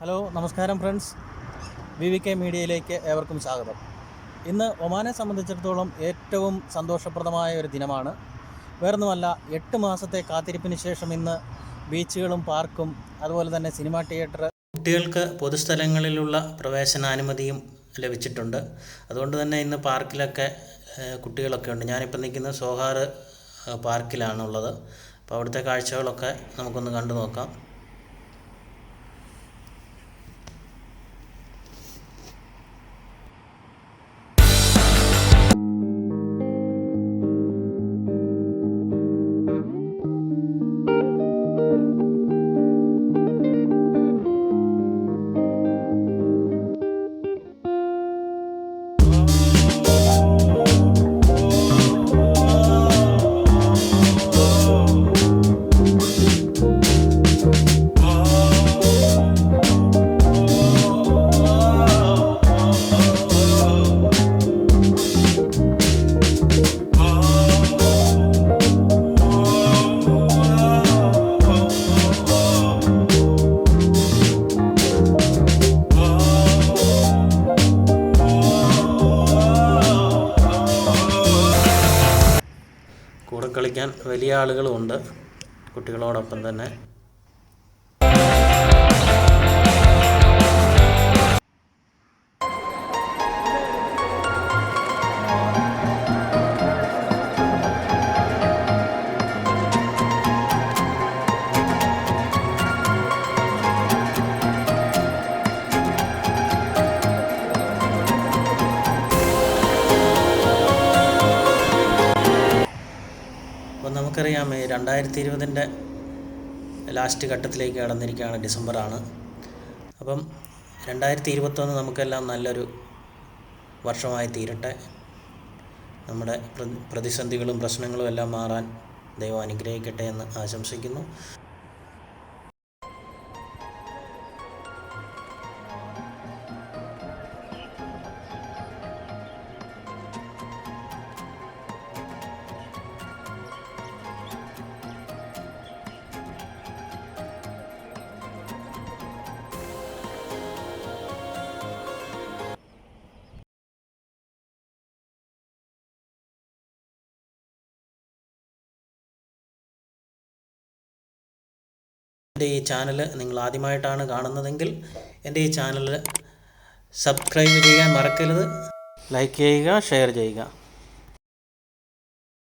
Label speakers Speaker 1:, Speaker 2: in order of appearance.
Speaker 1: Hello നമസ്കാരം friends, VVK മീഡിയയിലേക്ക് ഏവർക്കും സ്വാഗതം. ഇന്ന് ഒമാനെ സംബന്ധിച്ചിടത്തോളം ഏറ്റവും സന്തോഷപ്രദമായ ഒരു ദിനമാണ്. വേറൊന്നുമല്ല, 8 മാസത്തെ കാത്തിരിപ്പിന് ശേഷം ഇന്ന് ബീച്ചുകളും പാർക്കും അതുപോലെ തന്നെ സിനിമാ തിയേറ്റർ, കുട്ടികൾക്ക് പൊതുസ്ഥലങ്ങളിലുള്ള പ്രവേശനാനുമതിയും ലഭിച്ചിട്ടുണ്ട്. അതുകൊണ്ട് തന്നെ ഇന്ന് പാർക്കിലൊക്കെ കുട്ടികളൊക്കെ ഉണ്ട്. ഞാനിപ്പോൾ നിൽക്കുന്നത് സോഹാർ പാർക്കിലാണുള്ളത്. അപ്പോൾ അവിടുത്തെ കാഴ്ചകളൊക്കെ നമുക്കൊന്ന് കണ്ടു നോക്കാം. കൂടെ കളിക്കാൻ വലിയ ആളുകളുമുണ്ട് കുട്ടികളോടൊപ്പം തന്നെ. അപ്പോൾ നമുക്കറിയാം, 2020 ലാസ്റ്റ് ഘട്ടത്തിലേക്ക് കടന്നിരിക്കുകയാണ്. ഡിസംബറാണ്. അപ്പം 2021 നമുക്കെല്ലാം നല്ലൊരു വർഷമായി തീരട്ടെ. നമ്മുടെ പ്രതിസന്ധികളും പ്രശ്നങ്ങളും എല്ലാം മാറാൻ ദൈവം അനുഗ്രഹിക്കട്ടെ എന്ന് ആശംസിക്കുന്നു. എൻ്റെ ഈ ചാനൽ നിങ്ങൾ ആദ്യമായിട്ടാണ് കാണുന്നതെങ്കിൽ എൻ്റെ ഈ ചാനൽ സബ്സ്ക്രൈബ് ചെയ്യാൻ മറക്കരുത്. ലൈക്ക് ചെയ്യുക, ഷെയർ ചെയ്യുക.